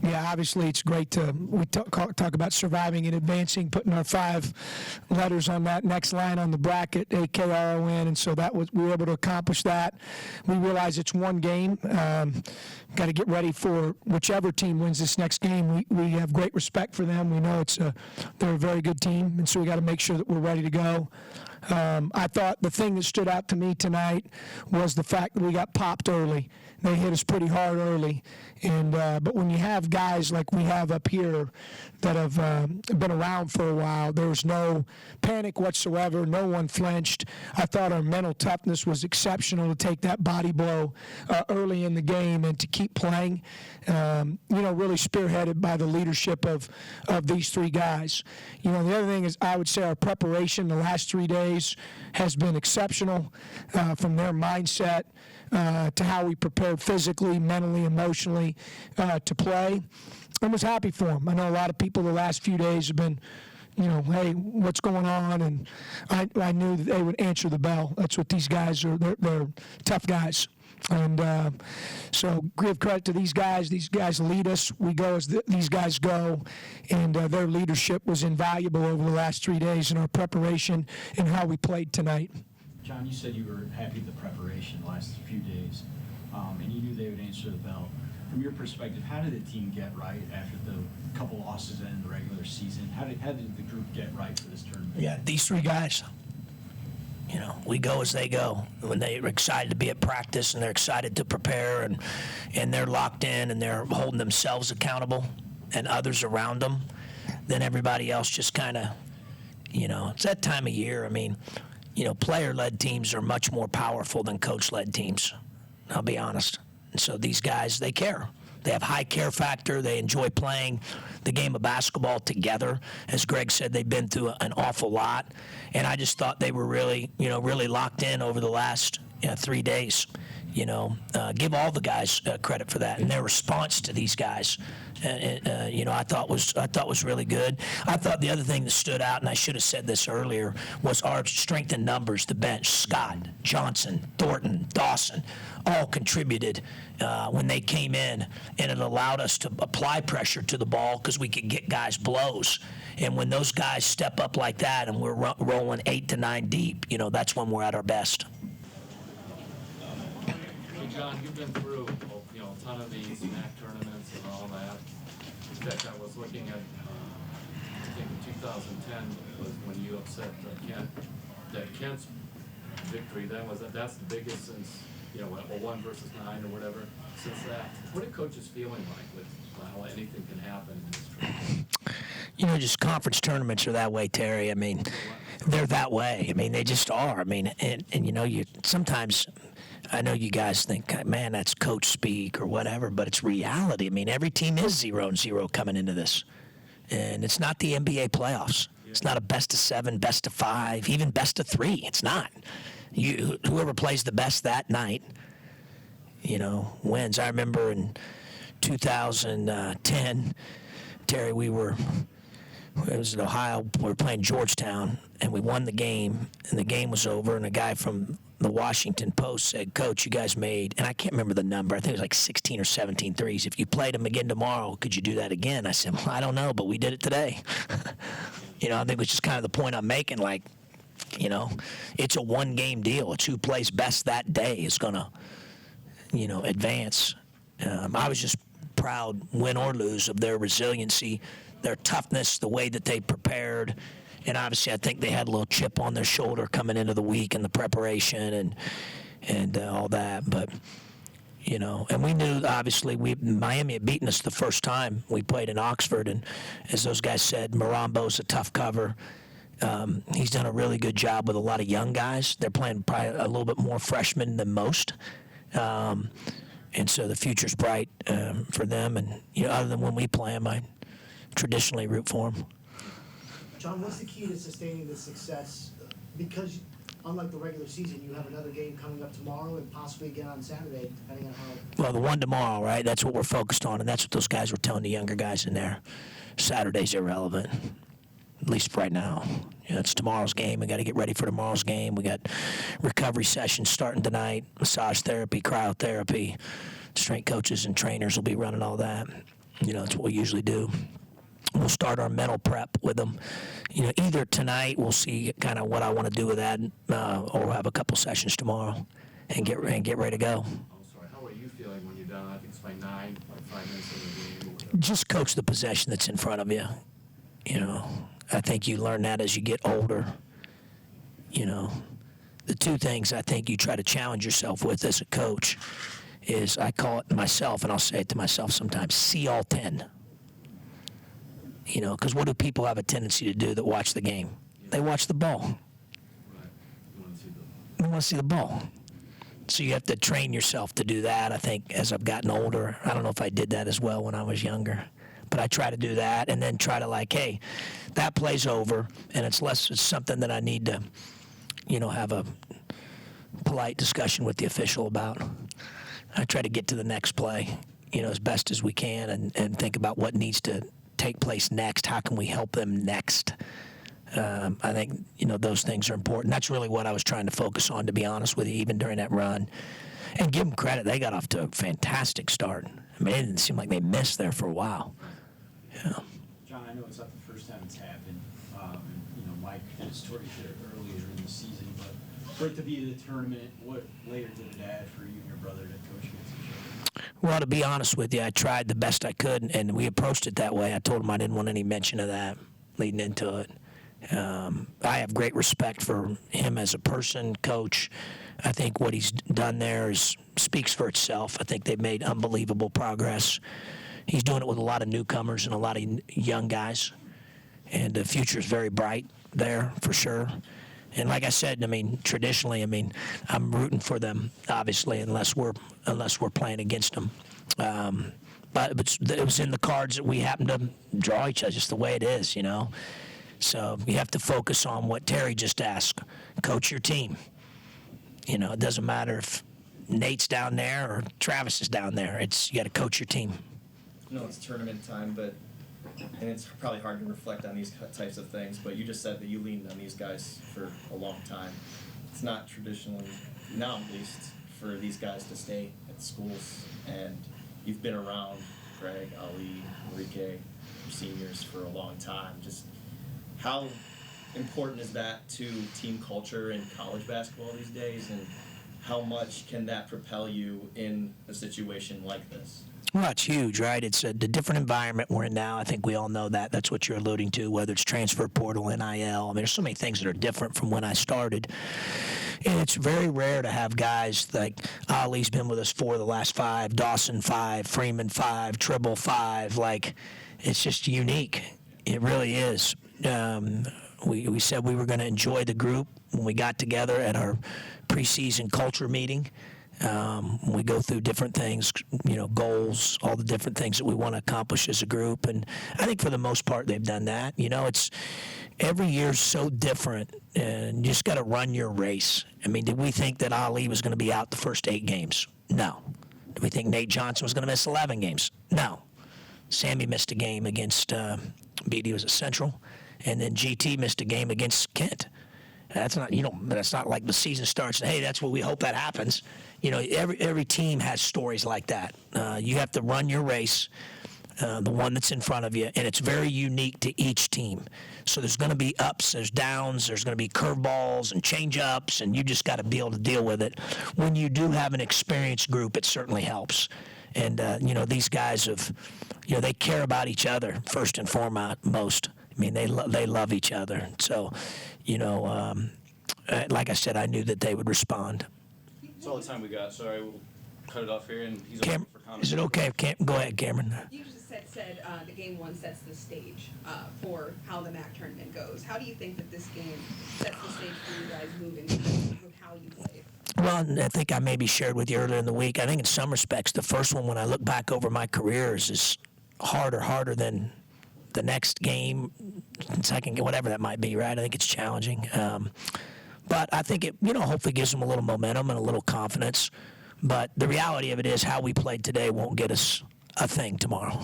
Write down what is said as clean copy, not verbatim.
Yeah, obviously it's great we talk about surviving and advancing, putting our 5 letters on that next line on the bracket, AKRON, and so we were able to accomplish that. We realize it's one game. Got to get ready for whichever team wins this next game. We have great respect for them. We know they're a very good team, and so we got to make sure that we're ready to go. I thought the thing that stood out to me tonight was the fact that we got popped early. They hit us pretty hard early, and but when you have guys like we have up here that have been around for a while, there was no panic whatsoever. No one flinched. I thought our mental toughness was exceptional to take that body blow early in the game and to keep playing. Really spearheaded by the leadership of these 3 guys. The other thing is I would say our preparation the last 3 days has been exceptional, from their mindset to how we prepared physically, mentally, emotionally to play. I was happy for them. I know a lot of people the last few days have been, hey, what's going on? And I knew that they would answer the bell. That's what these guys are. They're tough guys. And so give credit to these guys. These guys lead us. We go as these guys go. And their leadership was invaluable over the last 3 days in our preparation and how we played tonight. John, you said you were happy with the preparation the last few days, and you knew they would answer the bell. From your perspective, how did the team get right after the couple losses in the regular season? How did the group get right for this tournament? Yeah, these 3 guys. We go as they go. When they're excited to be at practice and they're excited to prepare and they're locked in and they're holding themselves accountable and others around them, then everybody else just kind of, it's that time of year. I mean, player-led teams are much more powerful than coach-led teams. I'll be honest. And so these guys, they care. They have high care factor. They enjoy playing the game of basketball together. As Greg said, they've been through an awful lot. And I just thought they were really locked in over the last 3 days. Give all the guys credit for that and their response to these guys. I thought was really good. I thought the other thing that stood out, and I should have said this earlier, was our strength in numbers. The bench: Scott, Johnson, Thornton, Dawson, all contributed when they came in, and it allowed us to apply pressure to the ball because we could get guys blows. And when those guys step up like that, and we're rolling 8 to 9 deep, that's when we're at our best. John, you've been through a ton of these MAC tournaments and all that. In fact, I was looking at, I think in 2010 was when you upset Kent. That Kent's victory that's the biggest since a 1 versus 9 or whatever. Since that, what are coaches feeling like with how anything can happen in this tournament? Just conference tournaments are that way, Terry. I mean, they're that way. I mean, they just are. I mean, and you sometimes. I know you guys think, man, that's coach speak or whatever, but it's reality. I mean, every team is 0-0 coming into this. And it's not the NBA playoffs. It's not a best of 7, best of 5, even best of 3. It's not. Whoever plays the best that night, wins. I remember in 2010, Terry, it was in Ohio, we were playing Georgetown, and we won the game, and the game was over, and a guy from the Washington Post said, Coach, you guys made, and I can't remember the number, I think it was like 16 or 17 threes. If you played them again tomorrow, could you do that again? I said, well, I don't know, but we did it today. I think it was just kind of the point I'm making, it's a one-game deal. It's who plays best that day is going to, advance. I was just proud, win or lose, of their resiliency, their toughness, the way that they prepared. And obviously, I think they had a little chip on their shoulder coming into the week and the preparation and all that. But, and we knew, obviously, Miami had beaten us the first time we played in Oxford. And as those guys said, Morambo's a tough cover. He's done a really good job with a lot of young guys. They're playing probably a little bit more freshmen than most. And so the future's bright for them. And, other than when we play them, I traditionally root for them. John, what's the key to sustaining this success? Because unlike the regular season, you have another game coming up tomorrow and possibly again on Saturday, depending on how... Well, the one tomorrow, right? That's what we're focused on, and that's what those guys were telling the younger guys in there. Saturday's irrelevant, at least right now. It's tomorrow's game. We got to get ready for tomorrow's game. We got recovery sessions starting tonight, massage therapy, cryotherapy. Strength coaches and trainers will be running all that. It's what we usually do. We'll start our mental prep with them. Either tonight we'll see kind of what I want to do with that, or we'll have a couple sessions tomorrow and get ready to go. I'm sorry, how are you feeling when you're down, I think it's by 5 minutes in the game? Or whatever? Just coach the possession that's in front of you. I think you learn that as you get older. The two things I think you try to challenge yourself with as a coach is, I call it myself, and I'll say it to myself sometimes, see all 10. Because what do people have a tendency to do that watch the game? They watch the ball. Right. You want to see the They want to see the ball. So you have to train yourself to do that. I think as I've gotten older, I don't know if I did that as well when I was younger, but I try to do that, and then try to hey, that play's over, and it's something that I need to, have a polite discussion with the official about. I try to get to the next play, as best as we can, and think about what needs to take place next. How can we help them next? I think, those things are important. That's really what I was trying to focus on, to be honest with you, even during that run. And give them credit. They got off to a fantastic start. I mean, it didn't seem like they missed there for a while. Yeah. John, I know it's not the first time it's happened. Mike did a story there earlier in the season, but for it to be the tournament, what layer did it add for you and your brother to coach against each other? Well, to be honest with you, I tried the best I could, and we approached it that way. I told him I didn't want any mention of that leading into it. I have great respect for him as a person, coach. I think what he's done there speaks for itself. I think they've made unbelievable progress. He's doing it with a lot of newcomers and a lot of young guys, and the future is very bright there for sure. And like I said, traditionally, I'm rooting for them, obviously, unless we're playing against them. But it was in the cards that we happened to draw each other, just the way it is, So you have to focus on what Terry just asked. Coach your team. It doesn't matter if Nate's down there or Travis is down there. You got to coach your team. It's tournament time, and it's probably hard to reflect on these types of things, but you just said that you leaned on these guys for a long time. It's not traditionally, now at least, for these guys to stay at schools, and you've been around Greg, Ali, Enrique, your seniors for a long time. Just how important is that to team culture in college basketball these days, and how much can that propel you in a situation like this? Well, it's huge, right? It's the different environment we're in now. I think we all know that. That's what you're alluding to, whether it's transfer portal, NIL. There's so many things that are different from when I started. And it's very rare to have guys like Ali's been with us 4 of the last 5, Dawson 5, Freeman 5, Tribble 5. It's just unique. It really is. We said we were going to enjoy the group when we got together at our preseason culture meeting. We go through different things, goals, all the different things that we want to accomplish as a group. And I think for the most part, they've done that. It's every year's so different, and you just got to run your race. Did we think that Ali was going to be out the first 8 games? No. Did we think Nate Johnson was going to miss 11 games? No. Sammy missed a game against BD was at Central, and then GT missed a game against Kent. That's not, that's not like the season starts and, hey, that's what we hope that happens. Every team has stories like that. You have to run your race, the one that's in front of you, and it's very unique to each team. So there's going to be ups, there's downs, there's going to be curveballs and change-ups, and you just got to be able to deal with it. When you do have an experienced group, it certainly helps. And, these guys they care about each other first and foremost. They love each other. So, like I said, I knew that they would respond. That's all the time we got. Sorry, we'll cut it off here, and he's Cam, open for comments. is it okay? Go ahead, Cameron. You just said the game 1 sets the stage for how the MAC tournament goes. How do you think that this game sets the stage for you guys moving with how you play? Well, I think I maybe shared with you earlier in the week. I think in some respects, the first one, when I look back over my career, is harder than the next game, second game, whatever that might be, right? I think it's challenging. But I think it, hopefully gives them a little momentum and a little confidence. But the reality of it is how we played today won't get us a thing tomorrow.